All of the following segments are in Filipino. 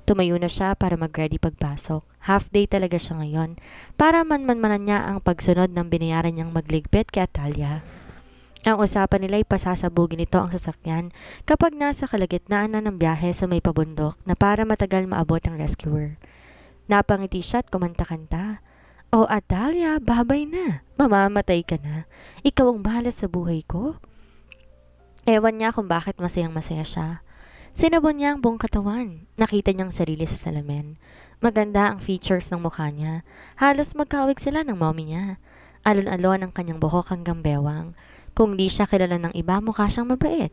Tumayo na siya para mag-ready pagpasok. Half day talaga siya ngayon para manmanmanan niya ang pagsunod ng binayaran niyang magligpit kay Atalia. Ang usapan nila ay pasasabugin nito ang sasakyan kapag nasa kalagitnaan na ng biyahe sa may pabundok na para matagal maabot ang rescuer. Napangiti siya at kumanta-kanta. "Oh Atalia, babay na. Mamamatay ka na. Ikaw ang bahala sa buhay ko." Ewan niya kung bakit masayang masaya siya. Sinabon niya ang buong katawan. Nakita niyang sarili sa salamin. Maganda ang features ng mukha niya. Halos magkawig sila ng mommy niya. Alon-alon ang kanyang buhok hanggang bewang. Kung di siya kilala ng iba, mukha siyang mabait.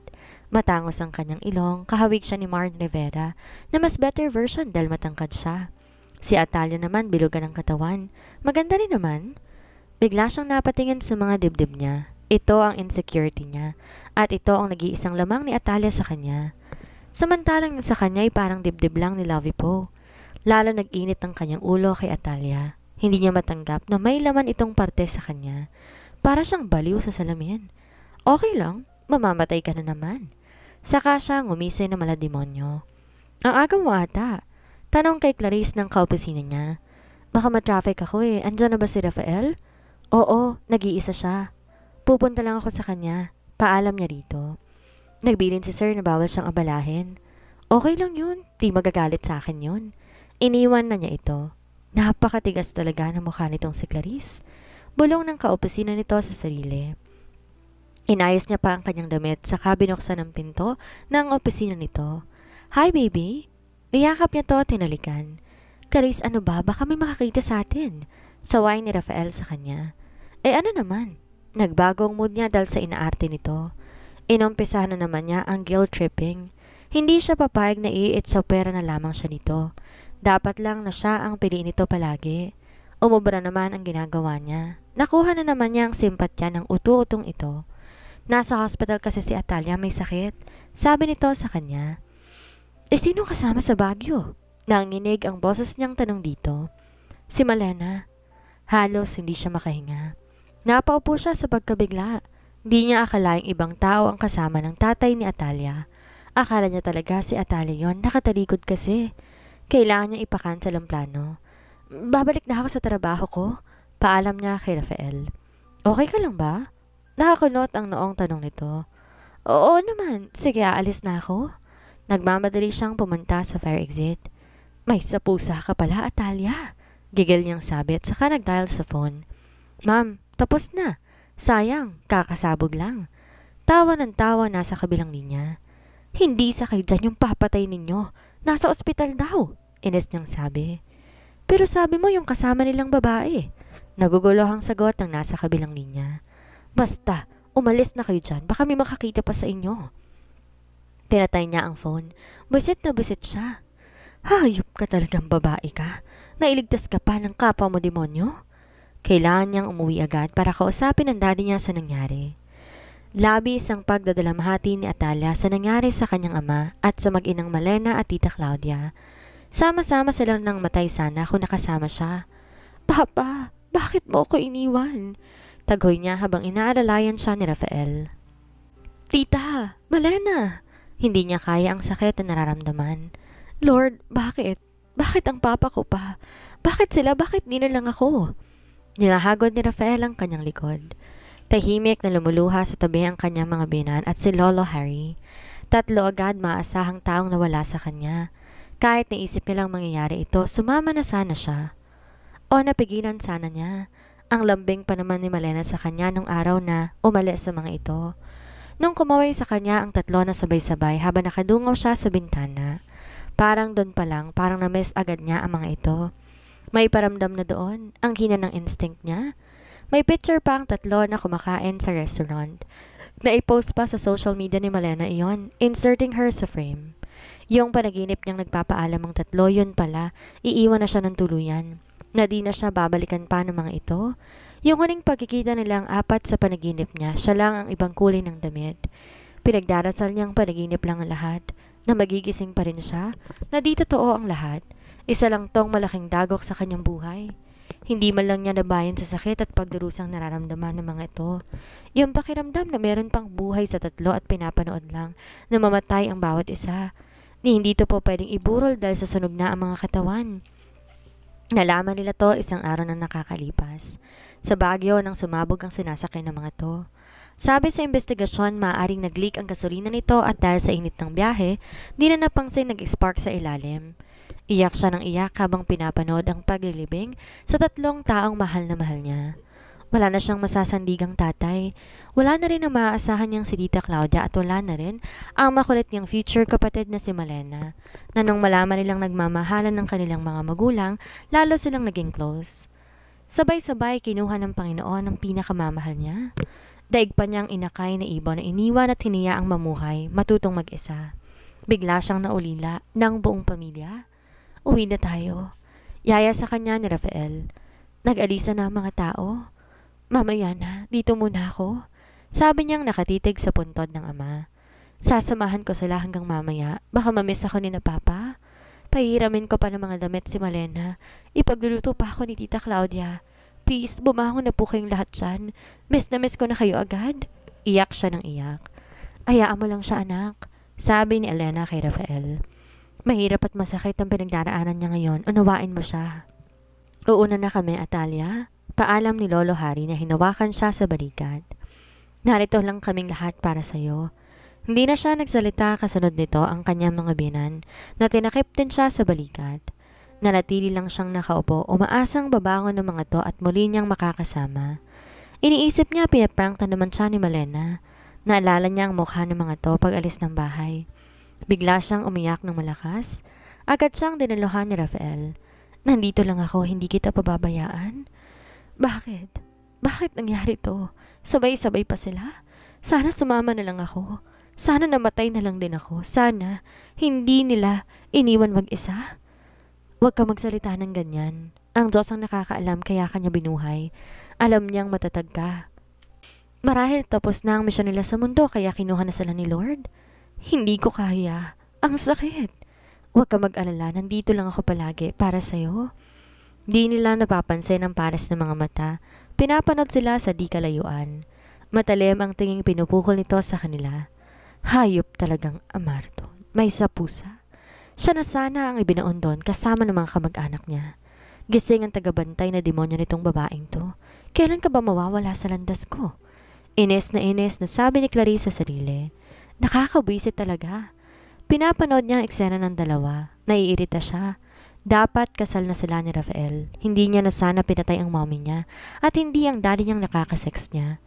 Matangos ang kanyang ilong, kahawig siya ni Martin Rivera, na mas better version dahil matangkad siya. Si Atalia naman bilugan ng katawan. Maganda rin naman. Bigla siyang napatingin sa mga dibdib niya. Ito ang insecurity niya. At ito ang nag-iisang lamang ni Atalia sa kanya. Samantalang sa kanya ay parang dibdib lang ni Lovie Poe. Lalo nag-init ang kanyang ulo kay Atalia. Hindi niya matanggap na may laman itong parte sa kanya. Para siyang baliw sa salamin. Okay lang, mamamatay ka na naman. Saka siya ngumisay na malademonyo. Ang aga mo ata. Tanong kay Clarice ng kaopisina niya. Baka ma-traffic ako eh. Andyan na ba si Rafael? Oo, nag-iisa siya. Pupunta lang ako sa kanya. Paalam niya rito. Nagbilin si Sir na bawal siyang abalahin. Okay lang yun. Di magagalit sa akin yun. Iniwan na niya ito. Napakatigas talaga ng mukha nitong si Clarice. Bulong ng kaopisina nito sa sarili. Inayos niya pa ang kanyang damit saka binuksan ang pinto ng opisina nito. Hi baby. Niyakap niya to at tinalikan. Clarice, ano ba? Baka may makakita sa atin. Saway ni Rafael sa kanya. Ano naman? Nagbagong mood niya dahil sa inaarte nito. Inumpisahan na naman niya ang guilt tripping. Hindi siya papayag na sa pera na lamang siya nito. Dapat lang na siya ang piliin nito palagi. Umubra naman ang ginagawa niya. Nakuha na naman niya ang simpatya ng utu-utong ito. Nasa hospital kasi si Atalia, may sakit. Sabi nito sa kanya. Sino kasama sa Baguio? Nanginig ang boses niyang tanong dito. Si Malena. Halos hindi siya makahinga. Napaupo siya sa pagkabigla. Di niya akalaing ibang tao ang kasama ng tatay ni Atalia. Akala niya talaga si Atalia yon, nakatalikod kasi. Kailangan niya ipakansel ang plano. Babalik na ako sa trabaho ko. Paalam niya kay Rafael. Okay ka lang ba? Nakakunot ang noong tanong nito. Oo naman, sige aalis na ako. Nagmamadali siyang pumunta sa fire exit. May sapusa ka pala, Atalia. Gigil niyang sabi at saka nagdial sa phone. Ma'am, tapos na. Sayang, kakasabog lang. Tawa ng tawa nasa kabilang linya. Hindi sa kayo dyan yung papatay ninyo. Nasa ospital daw, inis niyang sabi. Pero sabi mo yung kasama nilang babae. Nagugulo ang sagot ng nasa kabilang linya. Basta, umalis na kayo dyan. Baka may makakita pa sa inyo. Pinatay niya ang phone. Busit na busit siya. Hayop ka talagang babae ka. Nailigtas ka pa ng kapwa mo demonyo. Kailangan niyang umuwi agad para kausapin ang daddy niya sa nangyari. Labis ang pagdadalamhati ni Atalia sa nangyari sa kanyang ama at sa mag-inang Malena at tita Claudia. Sama-sama silang nang matay sana kung nakasama siya. Papa, bakit mo ako iniwan? Tagoy niya habang inaalalayan siya ni Rafael. Tita, Malena! Hindi niya kaya ang sakit na nararamdaman. Lord, bakit? Bakit ang papa ko pa? Bakit sila? Bakit di na lang ako? Nilahagod ni Rafael ang kanyang likod. Tahimik na lumuluha sa tabi ang kanyang mga binan at si Lolo Harry. Tatlo agad maasahang taong nawala sa kanya. Kahit naisip nilang mangyayari ito, sumama na sana siya. O napigilan sana niya. Ang lambing pa naman ni Malena sa kanya nung araw na umalis sa mga ito. Nung kumaway sa kanya ang tatlo na sabay-sabay habang nakadungaw siya sa bintana. Parang doon pa lang, parang na-miss agad niya ang mga ito. May paramdam na doon, ang hina ng instinct niya. May picture pa ang tatlo na kumakain sa restaurant. Naipost pa sa social media ni Malena iyon, inserting her sa frame. Yung panaginip niyang nagpapaalam ang tatlo, yun pala, iiwan na siya ng tuluyan. Na di na siya babalikan pa ng mga ito. Yung huling pagkikita nilang apat sa panaginip niya, siya lang ang ibang kulay ng damit. Pinagdarasal niyang panaginip lang ang lahat, na magigising pa rin siya, na di totoo ang lahat. Isa lang tong malaking dagok sa kanyang buhay. Hindi man lang niya nabayan sa sakit at pagdurusang nararamdaman ng mga ito. Yung pakiramdam na meron pang buhay sa tatlo at pinapanood lang na mamatay ang bawat isa. Hindi ito po pwedeng iburol dahil sa sunog na ang mga katawan. Nalaman nila to isang araw na nakakalipas. Sa Baguio nang sumabog ang sinasakyan ng mga to. Sabi sa investigasyon, maaaring nag-leak ang gasolina nito at dahil sa init ng biyahe, di na napansin nag-spark sa ilalim. Iyak siya ng iyak habang pinapanood ang paglilibing sa 3 taong mahal na mahal niya. Wala na siyang masasandigang tatay. Wala na rin ang maaasahan niyang si Tita Claudia at wala na rin ang makulit niyang future kapatid na si Malena, na nung malaman nilang nagmamahalan ng kanilang mga magulang, lalo silang naging close. Sabay-sabay kinuha ng Panginoon ang pinakamamahal niya. Daig pa niyang inakay na ibon na iniwan at hiniyaang mamuhay, matutong mag-isa. Bigla siyang naulila ng buong pamilya. Uwi na tayo. Yaya sa kanya ni Rafael. Nag-alisa na ang mga tao. Mamaya na, dito muna ako. Sabi niyang nakatitig sa puntod ng ama. Sasamahan ko sila hanggang mamaya. Baka mamiss ako ni na Papa. Pahiramin ko pa ng mga damit si Malena. Ipagluluto pa ako ni Tita Claudia. Please, bumangon na po kayong lahat dyan. Miss na miss ko na kayo agad. Iyak siya ng iyak. Hayaan mo lang siya, anak. Sabi ni Elena kay Rafael. Mahirap at masakit ang pinagdaraanan niya ngayon. Unawain mo siya. Uuna na kami, Atalia. Paalam ni Lolo Hari na hinawakan siya sa balikat. Narito lang kaming lahat para sa'yo. Hindi na siya nagsalita kasunod nito ang kanyang mga binan na tinakip din siya sa balikat. Nanatili lang siyang nakaupo, umaasang babangon ng mga to at muli niyang makakasama. Iniisip niya pinaprank na naman siya ni Malena. Naalala niya ang mukha ng mga to pag alis ng bahay. Bigla siyang umiyak ng malakas. Agad siyang dinaluhan ni Rafael. Nandito lang ako, hindi kita pababayaan. Bakit? Bakit nangyari to? Sabay-sabay pa sila? Sana sumama na lang ako. Sana namatay na lang din ako. Sana hindi nila iniwan mag-isa. Huwag ka magsalita ng ganyan. Ang Diyos ang nakakaalam kaya kanya binuhay. Alam niyang matatag ka. Marahil tapos na ang misyon nila sa mundo kaya kinuha na sila ni Lord. Hindi ko kaya. Ang sakit. Huwag ka mag-alala. Nandito lang ako palagi para sa'yo. Di nila napapansin ang pares ng mga mata. Pinapanood sila sa di kalayuan. Matalim ang tinging pinupukol nito sa kanila. Hayop talagang amarto. May sapusa. Siya na sana ang ibinaon doon kasama ng mga kamag-anak niya. Gising ang tagabantay na demonyo nitong babaeng to. Kailan ka ba mawawala sa landas ko? Ines na sabi ni Clarice sa sarili. Nakakabwisit talaga. Pinapanood niya ang eksena ng dalawa. Naiirita siya. Dapat kasal na sila ni Rafael. Hindi niya na sana pinatay ang mommy niya at hindi ang daddy niyang nakakasex niya.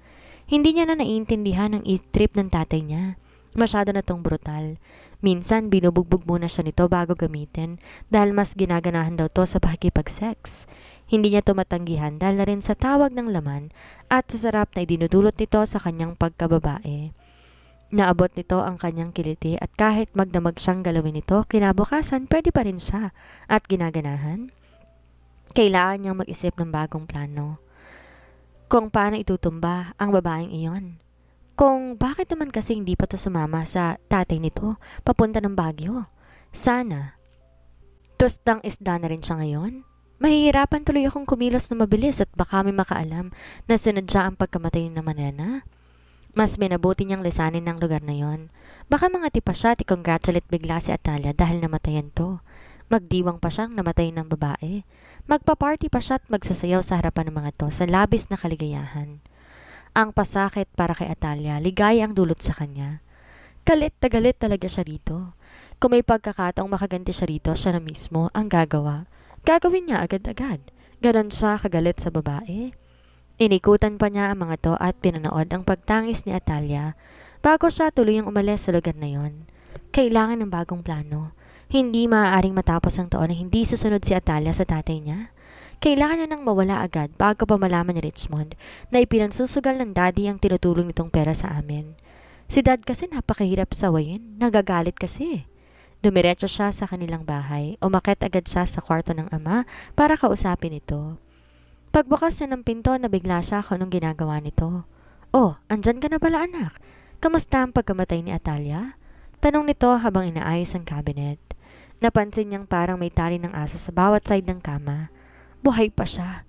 Hindi niya na naiintindihan ang trip ng tatay niya. Masyado na tong brutal. Minsan binubugbog muna siya nito bago gamitin dahil mas ginaganahan daw to sa pakikipag-sex. Hindi niya tumatanggihan dahil na rin sa tawag ng laman at sa sarap na idinudulot nito sa kanyang pagkababae. Naabot nito ang kanyang kiliti at kahit magdamag siyang galawin nito, kinabukasan pwede pa rin siya at ginaganahan. Kailangan niyang mag-isip ng bagong plano. Kung paano itutumba ang babaeng iyon. Kung bakit naman kasi hindi pa to sumama sa tatay nito papunta ng Baguio. Sana. Tostang isda na rin siya ngayon. Mahihirapan tuloy akong kumilos na mabilis at baka may makaalam na sinadya ang pagkamatay ni Manena. Mas minabuti niyang lisanin ng lugar na yon. Baka mga tipa siya at i-congratulate bigla si Atalia dahil namatayan to. Magdiwang pa siyang namatay ng babae. Magpa-party pa siya at magsasayaw sa harapan ng mga to sa labis na kaligayahan. Ang pasakit para kay Atalia, ligaya ang dulot sa kanya. Galit na galit talaga siya rito. Kung may pagkakataong makaganti siya rito, siya na mismo ang gagawa. Gagawin niya agad-agad. Ganon siya kagalit sa babae. Inikutan pa niya ang mga to at pinanood ang pagtangis ni Atalia bago siya tuluyang umalis sa lugar na yon. Kailangan ng bagong plano. Hindi maaaring matapos ang taon na hindi susunod si Atalia sa tatay niya. Kailangan niya nang mawala agad bago pa malaman ni Richmond na ipinansusugal ng daddy ang tinutulong nitong pera sa amin. Si dad kasi napakahirap sawayin. Nagagalit kasi. Dumiretso siya sa kanilang bahay. Umakyat agad siya sa kwarto ng ama para kausapin ito. Pagbukas niya ng pinto, nabigla siya kung anong ginagawa nito. Oh, andyan ka na pala anak. Kamusta ang pagkamatay ni Atalia? Tanong nito habang inaayos ang cabinet. Napansin niyang parang may tali ng aso sa bawat side ng kama. Buhay pa siya.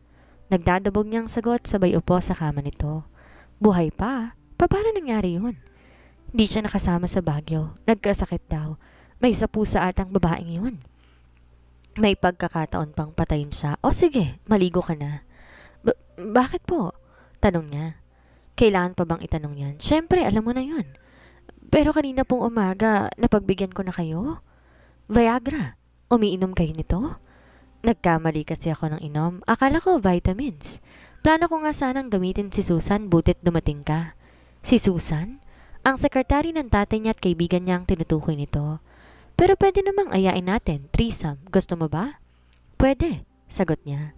Nagdadabog niyang sagot sabay upo sa kama nito. Buhay pa? Paano nangyari yun? Di siya nakasama sa Baguio. Nagkasakit daw. May sapusa atang babaeng yun. May pagkakataon pang patayin siya. O sige, maligo ka na. Bakit po? Tanong niya. Kailangan pa bang itanong yan? Siyempre, alam mo na yun. Pero kanina pong umaga, napagbigyan ko na kayo. Viagra. Umiinom kayo nito? Nagkamali kasi ako ng inom. Akala ko vitamins. Plano ko nga sanang gamitin si Susan butit dumating ka. Si Susan? Ang sekretary ng tatay niya at kaibigan niya ang tinutukoy nito. Pero pwede namang ayain natin, threesome. Gusto mo ba? Pwede, sagot niya.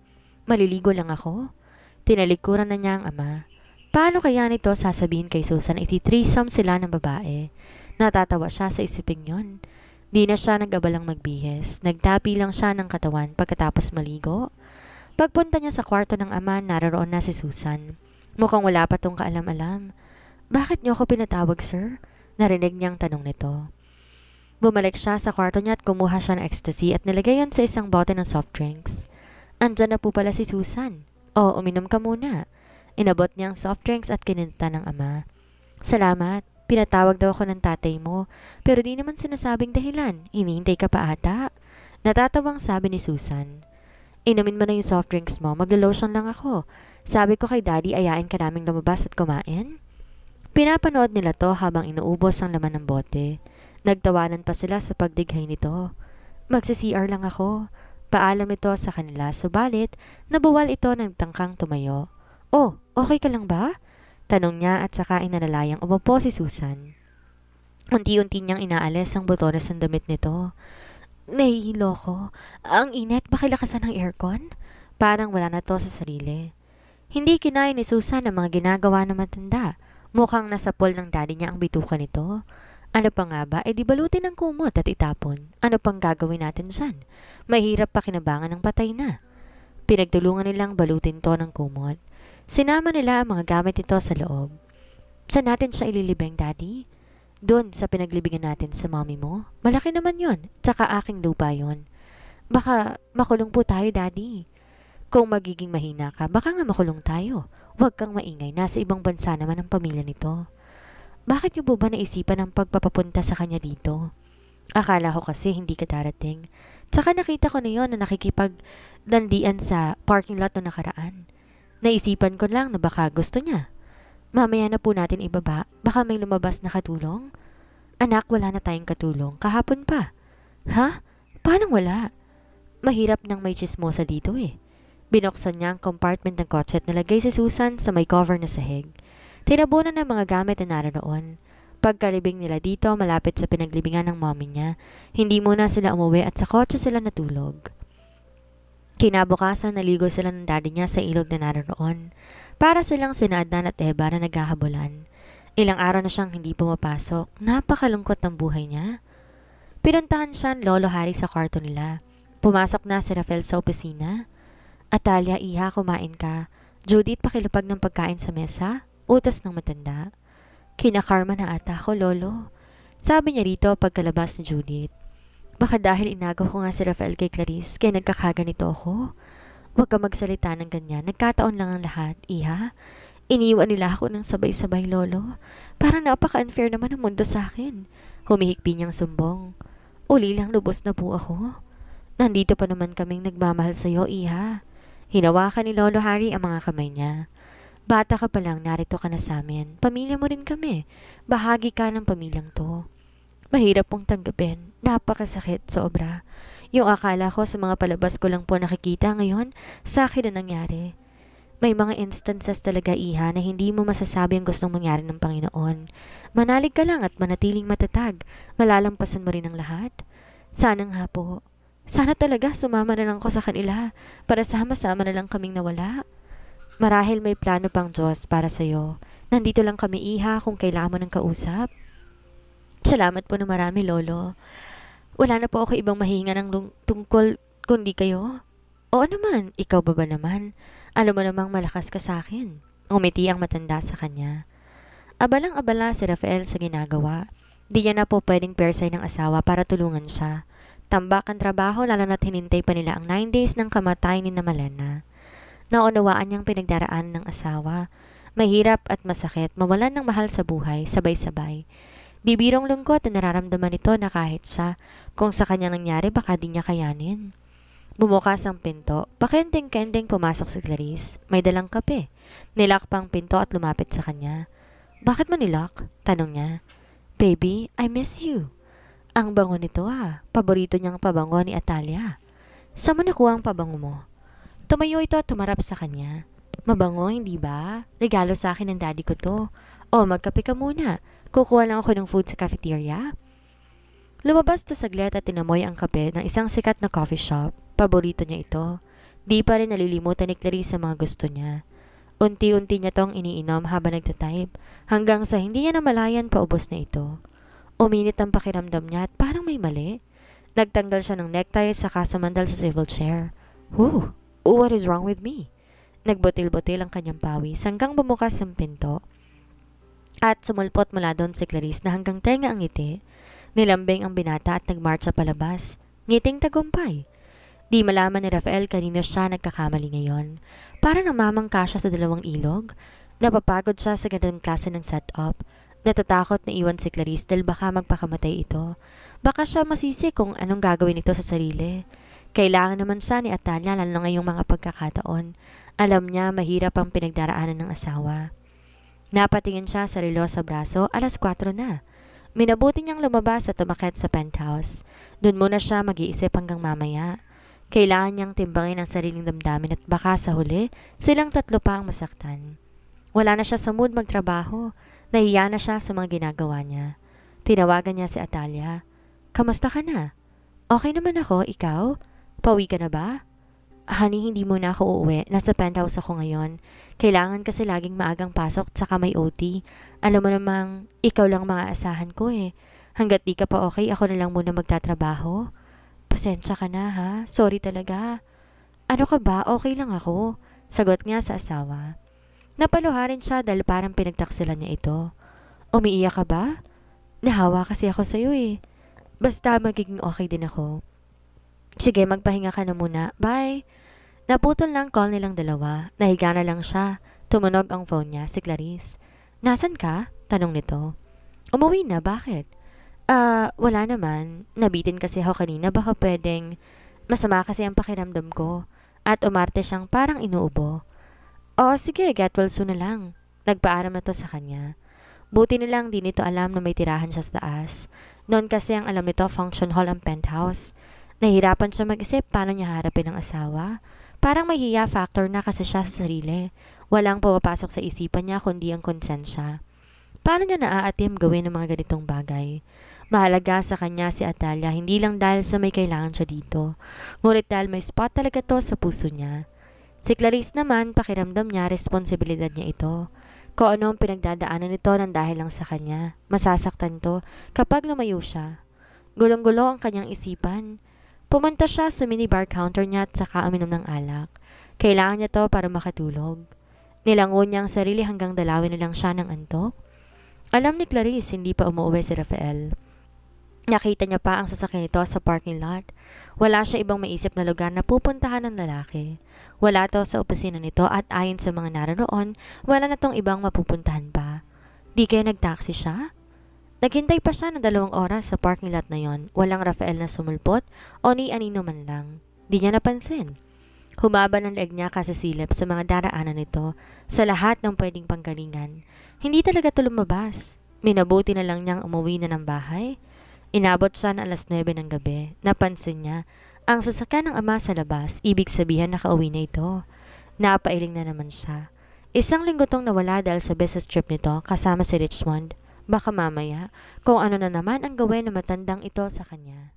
Maliligo lang ako. Tinalikuran na niya ang ama. Paano kaya nito sasabihin kay Susan iti-threesome sila ng babae? Natatawa siya sa isiping yon. Di na siya nag-abalang magbihis. Nagtapi lang siya ng katawan pagkatapos maligo. Pagpunta niya sa kwarto ng ama, naroon na si Susan. Mukhang wala pa tong kaalam-alam. Bakit niyo ako pinatawag, sir? Narinig niyang tanong nito. Bumalik siya sa kwarto niya at kumuha siya ng ecstasy at nilagay yon sa isang bote ng soft drinks. Andyan na po pala si Susan. O, uminom ka muna. Inabot niya ang soft drinks at kininta ng ama. Salamat. Pinatawag daw ako ng tatay mo. Pero di naman sinasabing dahilan. Hinihintay ka pa ata. Natatawang sabi ni Susan. Inumin mo na yung soft drinks mo. Maglo-lotion lang ako. Sabi ko kay daddy ayain ka naming lumabas at kumain. Pinapanood nila to habang inuubos ang laman ng bote. Nagtawanan pa sila sa pagdighay nito. Magsi-CR lang ako. Paalam nito sa kanila, subalit nabuwal ito ng tangkang tumayo. Oh, okay ka lang ba? Tanong niya at saka inalalayang umupo si Susan. Unti-unti niyang inaalis ang botones ng damit nito. Nahihilo ko. Ang init, bakilakasan ng aircon? Parang wala na to sa sarili. Hindi kinaya ni Susan ang mga ginagawa ng matanda. Mukhang nasa pool ng daddy niya ang bituka nito. Ano pa nga ba? E di balutin ng kumot at itapon. Ano pang gagawin natin dyan? Mahirap pa kinabangan ng patay na. Pinagtulungan nilang balutin to ng kumot. Sinama nila ang mga gamit nito sa loob. Saan natin siya ililibing, daddy? Doon sa pinaglibingan natin sa mommy mo. Malaki naman yon. Tsaka aking lupa yon. Baka makulong po tayo, daddy. Kung magiging mahina ka, baka nga makulong tayo. Huwag kang maingay. Nasa ibang bansa naman ang pamilya nito. Bakit niyo po ba naisipan ang pagpapapunta sa kanya dito? Akala ko kasi hindi ka darating. Tsaka nakita ko na yon na nakikipagdandian sa parking lot noong nakaraan. Naisipan ko lang na baka gusto niya. Mamaya na po natin ibaba. Baka may lumabas na katulong. Anak, wala na tayong katulong. Kahapon pa. Ha? Paano wala? Mahirap nang may chismosa dito eh. Binuksan niya ang compartment ng kotse at nalagay si Susan sa may cover na sahig. Tinabunan ng mga gamit na naroon. Pagkalibing nila dito, malapit sa pinaglibingan ng mommy niya, hindi muna sila umuwi at sa kotse sila natulog. Kinabukasan, naligo sila ng daddy niya sa ilog na naroon. Para silang sina Adnan at Eva na naghahabulan. Ilang araw na siyang hindi pumapasok. Napakalungkot ng buhay niya. Pinuntahan siya ng Lolo Harry sa kwarto nila. Pumasok na si Rafael sa opisina. Atalia, iha, kumain ka. Judith, pakilapag ng pagkain sa mesa. Utos ng matanda. Kinakarma na ata ako, Lolo. Sabi niya rito pagkalabas ni Judith. Baka dahil inagaw ko nga si Rafael kay Clarice, kaya nagkakaganito ako. Huwag ka magsalita ng ganyan. Nagkataon lang ang lahat, iha. Iniwan nila ako ng sabay-sabay, Lolo. Parang napaka-unfair naman ang mundo sa akin. Humihikbi niyang sumbong. Uli lang lubos na po ako. Nandito pa naman kaming nagmamahal sa'yo, iha. Hinawakan ni Lolo Harry ang mga kamay niya. Bata ka pa lang, narito ka na sa amin. Pamilya mo rin kami. Bahagi ka ng pamilyang to. Mahirap pong tanggapin. Napakasakit, sobra. Yung akala ko sa mga palabas ko lang po nakikita ngayon, sa akin na nangyari. May mga instances talaga, iha, na hindi mo masasabi ang gustong mangyari ng Panginoon. Manalig ka lang at manatiling matatag. Malalampasan mo rin ang lahat. Sana nga po. Sana talaga sumama na lang ko sa kanila para sama-sama na lang kaming nawala. Marahil may plano pang Diyos para sa'yo. Nandito lang kami, iha, kung kailangan mo ng kausap. Salamat po na marami, Lolo. Wala na po ako ibang mahinga ng tungkol kundi kayo. Oo naman, ikaw ba naman? Alam mo namang malakas ka sa akin. Umiti ang matanda sa kanya. Abalang-abala si Rafael sa ginagawa. Di niya na po pwedeng persay ng asawa para tulungan siya. Tambak ang trabaho lalo na't hinintay pa nila ang 9 days ng kamatayan ni Malena. Naunawaan niyang pinagdaraan ng asawa. Mahirap at masakit, mawalan ng mahal sa buhay, sabay-sabay. Di birong lungkot na nararamdaman nito na kahit siya, kung sa kanya nangyari baka di niya kayanin. Bumukas ang pinto, pakending-kending pumasok si Clarice. May dalang kape. Nilak pa ang pinto at lumapit sa kanya. Bakit mo nilak? Tanong niya. Baby, I miss you. Ang bango nito Paborito niyang pabango ni Atalia. Saan mo nakuha ang pabango mo? Tumayo ito at tumarap sa kanya. Mabango, hindi ba? Regalo sa akin ng daddy ko to. O, magkape ka muna. Kukuha lang ako ng food sa cafeteria. Lumabas to saglit at tinamoy ang kape ng isang sikat na coffee shop. Paborito niya ito. Di pa rin nalilimutan ni Clarice sa mga gusto niya. Unti-unti niya tong iniinom habang nagtatype, hanggang sa hindi niya namalayan paubos na ito. Uminit ang pakiramdam niya at parang may mali. Nagtanggal siya ng necktie saka sumandal sa swivel chair. Whew! What is wrong with me? Nagbutil-butil ang kanyang pawis hanggang bumukas ang pinto. At sumulpot mula doon si Clarice na hanggang tenga ang ngiti. Nilambing ang binata at nagmarcha palabas. Ngiting tagumpay. Di malaman ni Rafael kanino siya nagkakamali ngayon. Parang namamangka siya sa dalawang ilog. Napapagod siya sa ganitong klase ng setup. Natatakot na iwan si Clarice dahil baka magpakamatay ito. Baka siya masisi kung anong gagawin ito sa sarili. Kailangan naman siya ni Atalia lalo ngayong mga pagkakataon. Alam niya mahirap ang pinagdaraanan ng asawa. Napatingin siya sa relo sa braso, 4:00 na. Minabuti niyang lumabas at tumakit sa penthouse. Doon muna siya mag-iisip hanggang mamaya. Kailangan niyang timbangin ang sariling damdamin at baka sa huli, silang tatlo pa ang masaktan. Wala na siya sa mood magtrabaho. Nahiya na siya sa mga ginagawa niya. Tinawagan niya si Atalia. Kamusta ka na? Okay naman ako, ikaw? Pauwi ka na ba? Honey, hindi muna ako uuwi. Nasa penthouse ako ngayon. Kailangan kasi laging maagang pasok tsaka may OT. Alam mo namang, ikaw lang mga asahan ko Hanggat di ka pa okay, ako na lang muna magtatrabaho. Pasensya ka na Sorry talaga. Ano ka ba? Okay lang ako. Sagot niya sa asawa. Napaluharin siya dahil parang pinagtaksilan niya ito. Umiiyak ka ba? Nahawa kasi ako sa'yo Basta magiging okay din ako. Sige, magpahinga ka na muna. Bye. Naputol lang call nilang dalawa. Nahiga na lang siya. Tumunog ang phone niya, si Clarice. Nasaan ka? Tanong nito. Umuwi na, bakit? Wala naman. Nabitin kasi ako kanina, baka pwedeng masama kasi ang pakiramdam ko. At umarte siyang parang inuubo. Sige, get well soon na lang. Nagpaaram na to sa kanya. Buti na lang di nito alam na may tirahan siya sa taas. Noon kasi ang alam nito, function hall ang penthouse. Nahirapan siya mag-isip paano niya harapin ang asawa. Parang may hiya factor na kasi siya sa sarili. Walang pumapasok sa isipan niya kundi ang konsensya. Paano niya naaatim gawin ang mga ganitong bagay? Mahalaga sa kanya si Atalia, hindi lang dahil sa may kailangan siya dito. Ngunit dahil may spot talaga to sa puso niya. Si Clarice naman, pakiramdam niya, responsibilidad niya ito. Kung ano ang pinagdadaanan nito nang dahil lang sa kanya. Masasaktan to kapag lumayo siya. Gulong-gulo ang kanyang isipan. Pumunta siya sa minibar counter niya at saka uminom ng alak. Kailangan niya to para makatulog. Nilangon niya ang sarili hanggang dalawin na lang siya ng antok. Alam ni Clarice, hindi pa umuwi si Rafael. Nakita niya pa ang sasakyan nito sa parking lot. Wala siya ibang maisip na lugar na pupuntahan ng lalaki. Wala to sa opisina nito at ayon sa mga naroon, wala na tong ibang mapupuntahan pa. Di kaya nagtaxi siya? Naghintay pa siya ng 2 oras sa parking lot na yon. Walang Rafael na sumulpot o ni anino man lang. Di niya napansin. Humaba ng leeg niya kasasilip sa mga daraanan nito sa lahat ng pwedeng panggalingan. Hindi talaga to lumabas. Minabuti na lang niyang umuwi na ng bahay. Inabot siya na 9:00 ng gabi. Napansin niya, ang sasakyan ng ama sa labas, ibig sabihin nakauwi na ito. Napailing na naman siya. Isang linggo tong nawala dahil sa business trip nito kasama si Richmond. Baka mamaya, kung ano na naman ang gawin na matandang ito sa kanya.